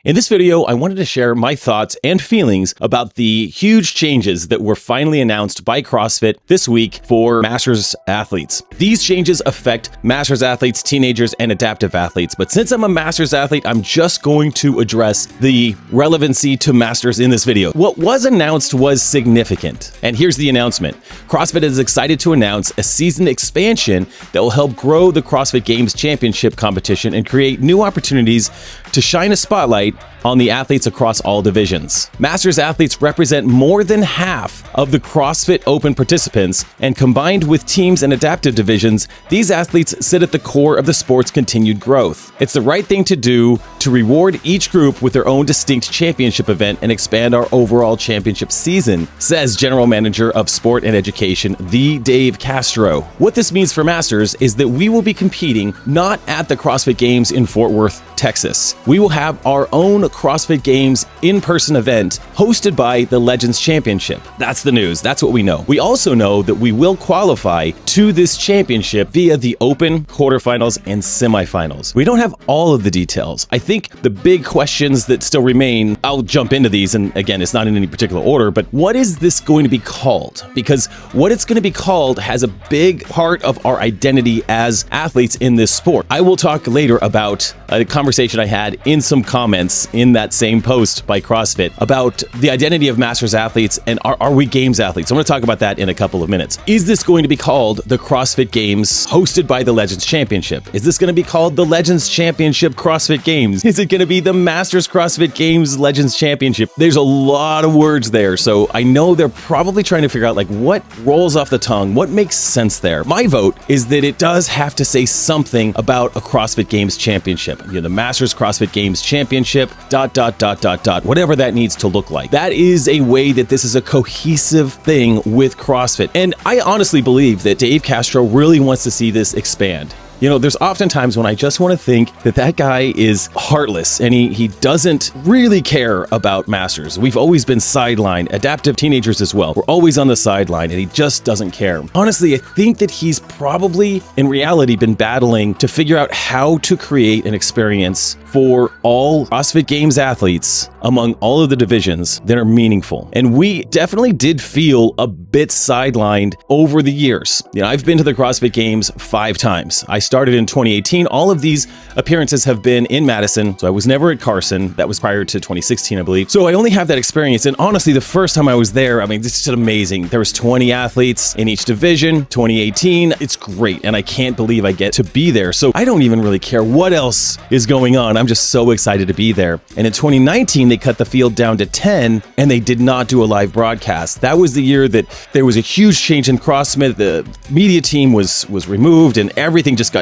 In this video, I wanted to share my thoughts and feelings about the huge changes that were finally announced by CrossFit this week for Masters athletes. These changes affect Masters athletes, teenagers, and adaptive athletes. But since I'm a Masters athlete, I'm just going to address the relevancy to Masters in this video. What was announced was significant. And here's the announcement. CrossFit is excited to announce a season expansion that will help grow the CrossFit Games Championship competition and create new opportunities to shine a spotlight on the athletes across all divisions. Masters athletes represent more than half of the CrossFit Open participants, and combined with teams and adaptive divisions, these athletes sit at the core of the sport's continued growth. It's the right thing to do to reward each group with their own distinct championship event and expand our overall championship season, says General Manager of Sport and Education, Dave Castro. What this means for Masters is that we will be competing not at the CrossFit Games in Fort Worth, Texas. We will have our own CrossFit Games in-person event hosted by the Legends Championship. That's the news. That's what we know. We also know that we will qualify to this championship via the Open, quarterfinals, and semifinals. We don't have all of the details. I think the big questions that still remain, I'll jump into these, and again, it's not in any particular order, but what is this going to be called? Because what it's going to be called has a big part of our identity as athletes in this sport. I will talk later about a conversation I had in some comments in that same post by CrossFit about the identity of Masters athletes and are we Games athletes? I'm going to talk about that in a couple of minutes. Is this going to be called the CrossFit Games hosted by the Legends Championship? Is this going to be called the Legends Championship CrossFit Games? Is it going to be the Masters CrossFit Games Legends Championship? There's a lot of words there, so I know they're probably trying to figure out like what rolls off the tongue, what makes sense there. My vote is that it does have to say something about a CrossFit Games Championship. You know, the Masters CrossFit Games Championship, ... whatever that needs to look like. That is a way that this is a cohesive thing with CrossFit. And I honestly believe that Dave Castro really wants to see this expand. You know, there's often times when I just want to think that that guy is heartless and he doesn't really care about Masters. We've always been sidelined, adaptive teenagers as well. We're always on the sideline and he just doesn't care. Honestly, I think that he's probably in reality been battling to figure out how to create an experience for all CrossFit Games athletes among all of the divisions that are meaningful. And we definitely did feel a bit sidelined over the years. You know, I've been to the CrossFit Games 5 times. I started in 2018. All of these appearances have been in Madison, so I was never at Carson. That was prior to 2016, I believe. So I only have that experience. And honestly, the first time I was there, I mean, this is just amazing. There was 20 athletes in each division, 2018. It's great. And I can't believe I get to be there. So I don't even really care what else is going on. I'm just so excited to be there. And in 2019, they cut the field down to 10 and they did not do a live broadcast. That was the year that there was a huge change in CrossFit. The media team was removed and everything just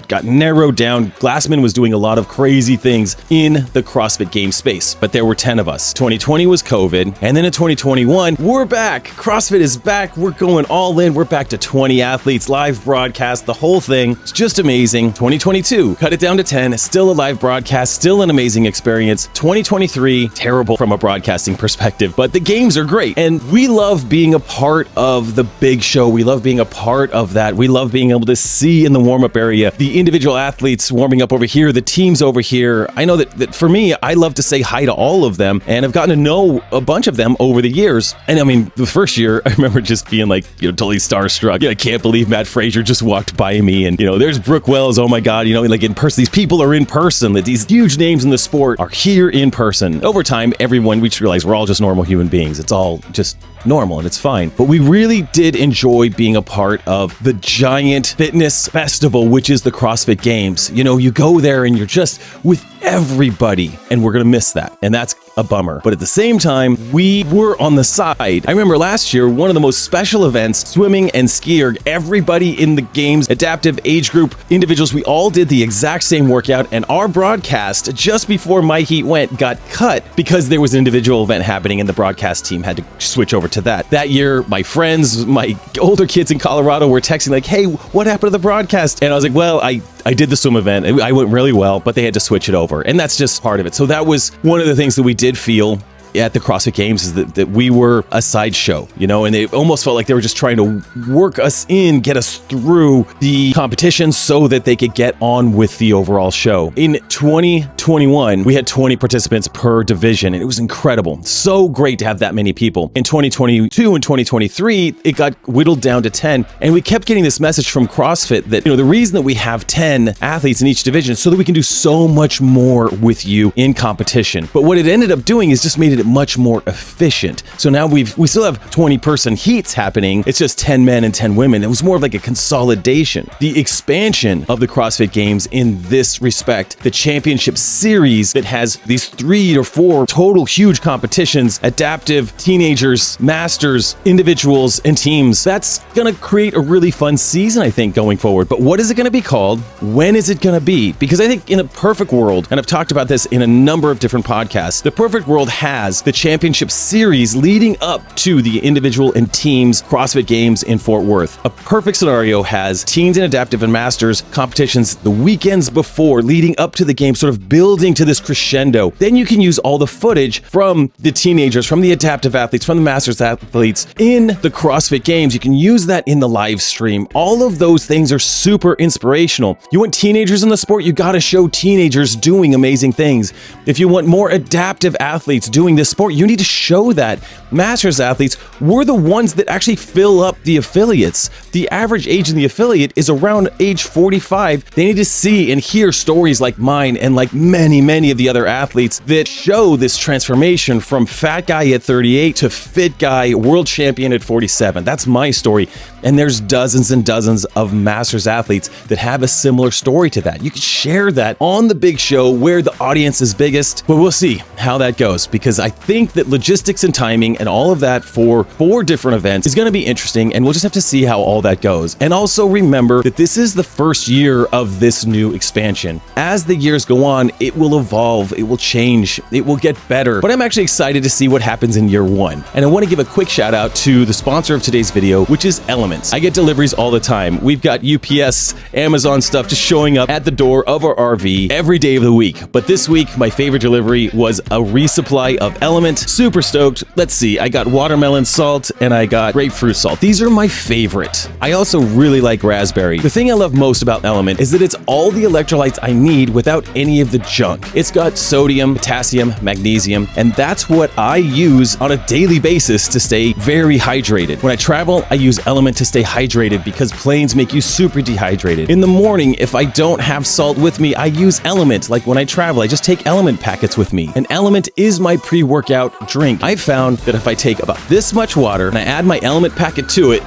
got narrowed down. Glassman was doing a lot of crazy things in the CrossFit Games space, but there were 10 of us. 2020 was COVID, and then in 2021, we're back. CrossFit is back. We're going all in. We're back to 20 athletes, live broadcast, the whole thing. It's just amazing. 2022, cut it down to 10, still a live broadcast, still an amazing experience. 2023, terrible from a broadcasting perspective, but the games are great, and we love being a part of the big show. We love being a part of that. We love being able to see in the warm-up area the individual athletes warming up over here, the teams over here. I know that for me, I love to say hi to all of them, and I've gotten to know a bunch of them over the years. And I mean, the first year, I remember just being like, totally starstruck. I can't believe Matt Frazier just walked by me, and there's Brooke Wells. Oh my God, like in person, these people are in person. That these huge names in the sport are here in person. Over time, we just realized we're all just normal human beings. It's all just normal and it's fine. But we really did enjoy being a part of the giant fitness festival, which is the CrossFit Games. You go there and you're just with everybody, and we're going to miss that. And that's a bummer. But at the same time, we were on the side. I remember last year, one of the most special events, swimming and skiing, everybody in the games, adaptive age group, individuals, we all did the exact same workout, and our broadcast just before My Heat went got cut because there was an individual event happening and the broadcast team had to switch over to that. That year, my friends, my older kids in Colorado were texting like, hey, what happened to the broadcast? And I was like, well, I did the swim event. I went really well, but they had to switch it over. And that's just part of it. So that was one of the things that we did feel at the CrossFit Games is that we were a sideshow, and it almost felt like they were just trying to work us in, get us through the competition so that they could get on with the overall show. In 2021, we had 20 participants per division, and it was incredible. So great to have that many people. In 2022 and 2023, it got whittled down to 10, and we kept getting this message from CrossFit that, the reason that we have 10 athletes in each division is so that we can do so much more with you in competition. But what it ended up doing is just made it much more efficient. So now we still have 20-person heats happening. It's just 10 men and 10 women. It was more of like a consolidation. The expansion of the CrossFit Games in this respect, the championship series that has these 3 or 4 total huge competitions, adaptive, teenagers, masters, individuals, and teams, that's going to create a really fun season, I think, going forward. But what is it going to be called? When is it going to be? Because I think in a perfect world, and I've talked about this in a number of different podcasts, the perfect world has the championship series leading up to the individual and teams CrossFit Games in Fort Worth. A perfect scenario has teens and adaptive and masters competitions the weekends before, leading up to the game, sort of building to this crescendo. Then you can use all the footage from the teenagers, from the adaptive athletes, from the masters athletes in the CrossFit Games. You can use that in the live stream. All of those things are super inspirational. You want teenagers in the sport, you got to show teenagers doing amazing things. If you want more adaptive athletes doing this sport, you need to show that. Masters athletes, we're the ones that actually fill up the affiliates. The average age in the affiliate is around age 45. They need to see and hear stories like mine and like many of the other athletes that show this transformation from fat guy at 38 to fit guy, world champion at 47. That's my story. And there's dozens and dozens of masters athletes that have a similar story to that. You can share that on the big show where the audience is biggest, but we'll see how that goes, because I think that logistics and timing and all of that for 4 different events is going to be interesting, and we'll just have to see how all that goes. And also remember that this is the first year of this new expansion. As the years go on, it will evolve, it will change, it will get better, but I'm actually excited to see what happens in year 1. And I want to give a quick shout out to the sponsor of today's video, which is Element. I get deliveries all the time. We've got UPS, Amazon stuff just showing up at the door of our RV every day of the week. But this week, my favorite delivery was a resupply of Element. Super stoked. Let's see, I got watermelon salt and I got grapefruit salt. These are my favorite. I also really like raspberry. The thing I love most about Element is that it's all the electrolytes I need without any of the junk. It's got sodium, potassium, magnesium, and that's what I use on a daily basis to stay very hydrated. When I travel, I use Element to stay hydrated because planes make you super dehydrated. In the morning, if I don't have salt with me, I use Element. Like when I travel, I just take Element packets with me. And Element is my pre-workout drink. I've found that if I take about this much water and I add my Element packet to it,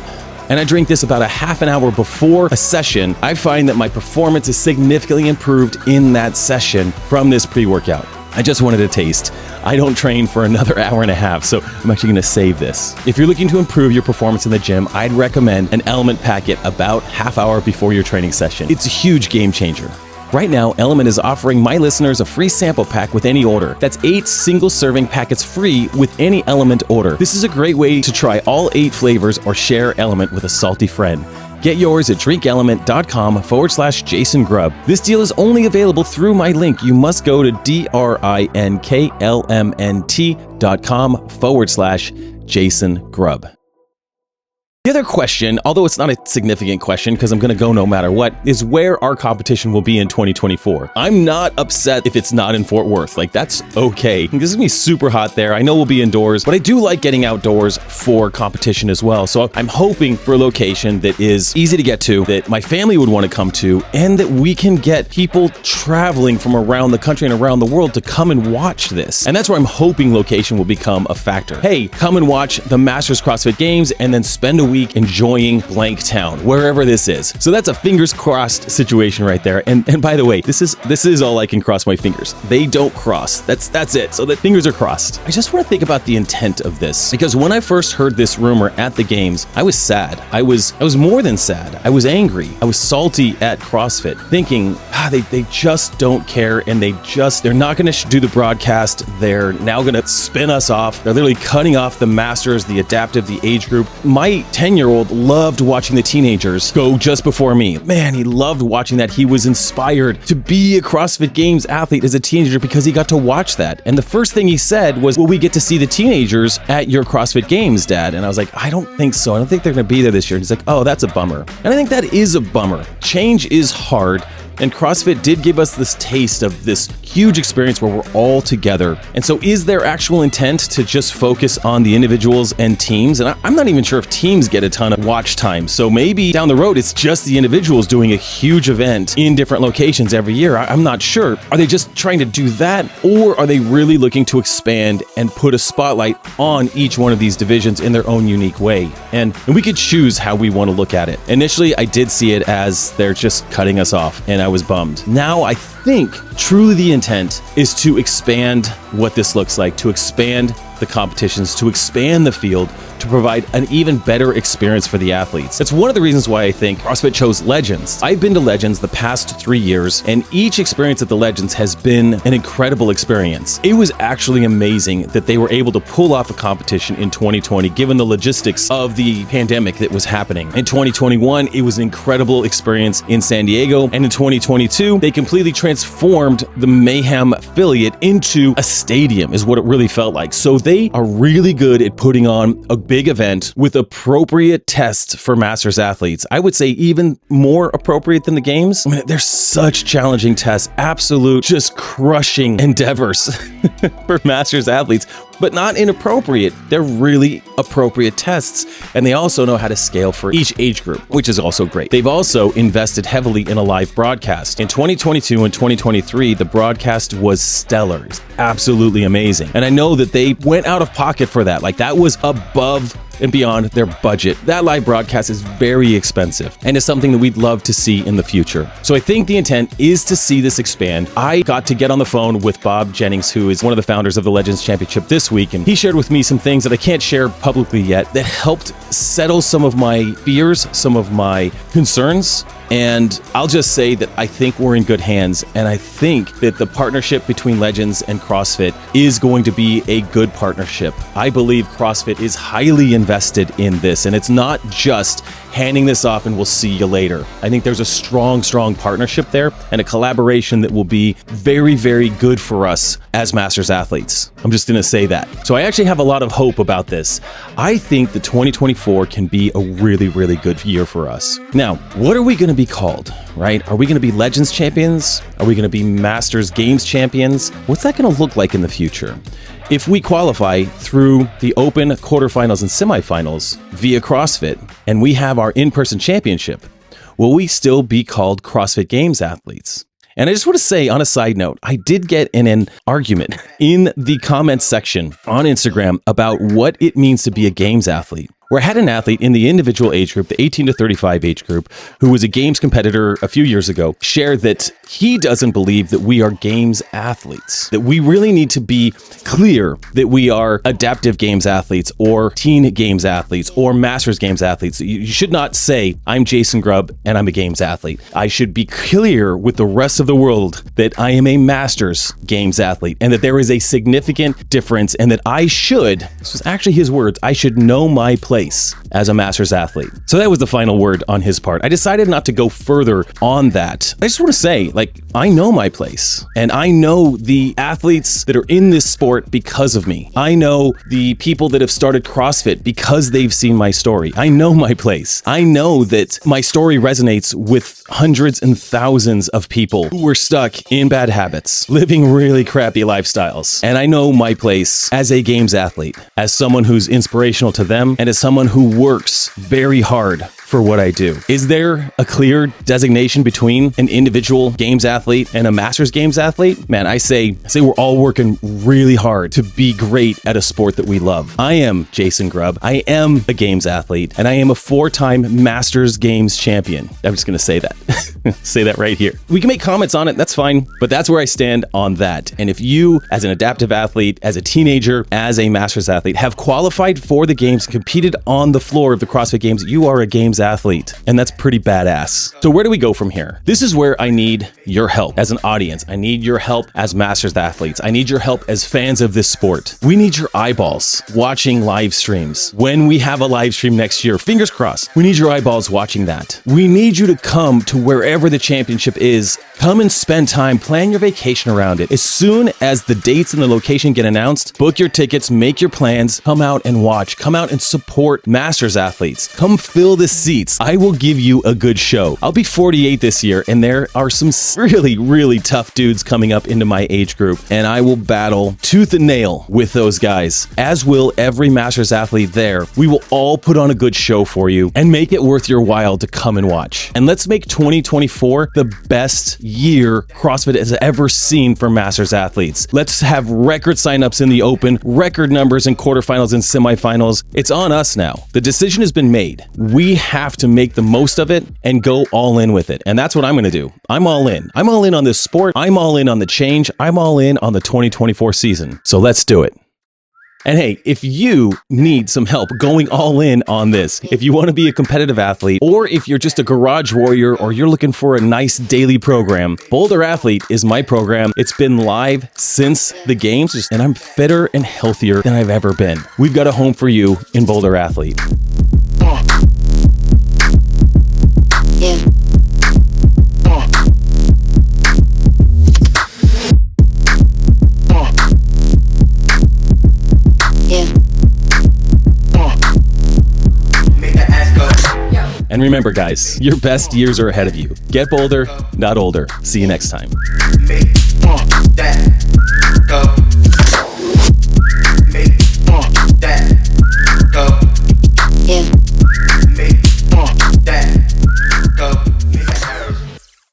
and I drink this about a half an hour before a session, I find that my performance is significantly improved in that session from this pre-workout. I just wanted a taste. I don't train for another hour and a half, so I'm actually going to save this. If you're looking to improve your performance in the gym, I'd recommend an Element packet about half hour before your training session. It's a huge game changer. Right now, Element is offering my listeners a free sample pack with any order. That's 8 single-serving packets free with any Element order. This is a great way to try all 8 flavors or share Element with a salty friend. Get yours at drinkelement.com/Jason Grubb. This deal is only available through my link. You must go to drinklmnt.com/Jason Grubb. The other question, although it's not a significant question because I'm going to go no matter what, is where our competition will be in 2024. I'm not upset if it's not in Fort Worth. Like, that's okay. This is going to be super hot there. I know we'll be indoors, but I do like getting outdoors for competition as well. So I'm hoping for a location that is easy to get to, that my family would want to come to, and that we can get people traveling from around the country and around the world to come and watch this. And that's where I'm hoping location will become a factor. Hey, come and watch the Masters CrossFit Games and then spend a week enjoying blank town, wherever this is. So that's a fingers crossed situation right there. And by the way, this is all I can cross my fingers. They don't cross. That's it. So the fingers are crossed. I just want to think about the intent of this, because when I first heard this rumor at the games, I was sad. I was more than sad. I was angry. I was salty at CrossFit, thinking, they just don't care, and they're not going to do the broadcast. They're now going to spin us off. They're literally cutting off the masters, the adaptive, the age group. My 10-year-old loved watching the teenagers go just before me. Man, he loved watching that. He was inspired to be a CrossFit Games athlete as a teenager because he got to watch that. And the first thing he said was, will we get to see the teenagers at your CrossFit Games, Dad? And I was like, I don't think so. I don't think they're going to be there this year. And he's like, oh, that's a bummer. And I think that is a bummer. Change is hard. And CrossFit did give us this taste of this huge experience where we're all together. And so is there actual intent to just focus on the individuals and teams? And I'm not even sure if teams get a ton of watch time. So maybe down the road, it's just the individuals doing a huge event in different locations every year. I'm not sure. Are they just trying to do that? Or are they really looking to expand and put a spotlight on each one of these divisions in their own unique way? And we could choose how we want to look at it. Initially, I did see it as they're just cutting us off, and I was bummed. Now I think truly the intent is to expand what this looks like, to expand the competitions, to expand the field, to provide an even better experience for the athletes. That's one of the reasons why I think CrossFit chose Legends. I've been to Legends the past 3 years, and each experience at the Legends has been an incredible experience. It was actually amazing that they were able to pull off a competition in 2020, given the logistics of the pandemic that was happening. In 2021, it was an incredible experience in San Diego, and in 2022, they completely transformed the Mayhem affiliate into a stadium, is what it really felt like. So they are really good at putting on a big event with appropriate tests for masters athletes. I would say even more appropriate than the games. I mean, they're such challenging tests, absolute just crushing endeavors for masters athletes, but not inappropriate. They're really appropriate tests. And they also know how to scale for each age group, which is also great. They've also invested heavily in a live broadcast. In 2022 and 2023, the broadcast was stellar. It's absolutely amazing. And I know that they went out of pocket for that. Like, that was above and beyond their budget. That live broadcast is very expensive and is something that we'd love to see in the future. So I think the intent is to see this expand. I got to get on the phone with Bob Jennings, who is one of the founders of the Legends Championship this week, and he shared with me some things that I can't share publicly yet that helped settle some of my fears, some of my concerns. And I'll just say that I think we're in good hands, and I think that the partnership between Legends and CrossFit is going to be a good partnership. I believe CrossFit is highly invested in this, and it's not just handing this off and we'll see you later. I think there's a strong partnership there and a collaboration that will be very, very good for us as masters athletes. I'm just going to say that. So I actually have a lot of hope about this. I think that 2024 can be a really, really good year for us. Now, what are we going to be called, right? Are we going to be Legends champions? Are we going to be Masters Games champions? What's that going to look like in the future? If we qualify through the open quarterfinals and semifinals via CrossFit, and we have our in-person championship, will we still be called CrossFit Games athletes? And I just want to say, on a side note, I did get in an argument in the comments section on Instagram about what it means to be a games athlete, where I had an athlete in the individual age group, the 18 to 35 age group, who was a games competitor a few years ago, share that he doesn't believe that we are games athletes, that we really need to be clear that we are adaptive games athletes or teen games athletes or masters games athletes. You should not say, I'm Jason Grubb and I'm a games athlete. I should be clear with the rest of the world that I am a masters games athlete and that there is a significant difference and that I should, this was actually his words, I should know my place as a masters athlete. So that was the final word on his part. I decided not to go further on that. I just want to say, like, I know my place and I know the athletes that are in this sport because of me. I know the people that have started CrossFit because they've seen my story. I know my place. I know that my story resonates with hundreds and thousands of people who were stuck in bad habits, living really crappy lifestyles. And I know my place as a games athlete, as someone who's inspirational to them and as someone who works very hard for what I do. Is there a clear designation between an individual games athlete and a masters games athlete? Man, I say we're all working really hard to be great at a sport that we love. I am Jason Grubb. I am a games athlete, and I am a 4-time Masters Games champion. I'm just going to say that. Say that right here. We can make comments on it, that's fine, but that's where I stand on that. And if you, as an adaptive athlete, as a teenager, as a masters athlete, have qualified for the games, competed on the floor of the CrossFit Games, you are a games athlete, and that's pretty badass. So where do we go from here? This is where I need your help as an audience. I need your help as masters athletes. I need your help as fans of this sport. We need your eyeballs watching live streams. When we have a live stream next year, fingers crossed, we need your eyeballs watching that. We need you to come to wherever the championship is. Come and spend time, plan your vacation around it. As soon as the dates and the location get announced, book your tickets, make your plans, come out and watch, come out and support masters athletes. Come fill the seats. I will give you a good show. I'll be 48 this year, and there are some really, really tough dudes coming up into my age group, and I will battle tooth and nail with those guys, as will every masters athlete there. We will all put on a good show for you and make it worth your while to come and watch. And let's make 2024 the best year CrossFit has ever seen for masters athletes. Let's have record signups in the open, record numbers in quarterfinals and semifinals. It's on us now. The decision has been made. We have to make the most of it and go all in with it. And that's what I'm going to do. I'm all in. I'm all in on this sport. I'm all in on the change. I'm all in on the 2024 season. So let's do it. And hey, if you need some help going all in on this, if you want to be a competitive athlete, or if you're just a garage warrior, or you're looking for a nice daily program, Boulder Athlete is my program. It's been live since the games, and I'm fitter and healthier than I've ever been. We've got a home for you in Boulder Athlete. Yeah. And remember, guys, your best years are ahead of you. Get bolder, not older. See you next time.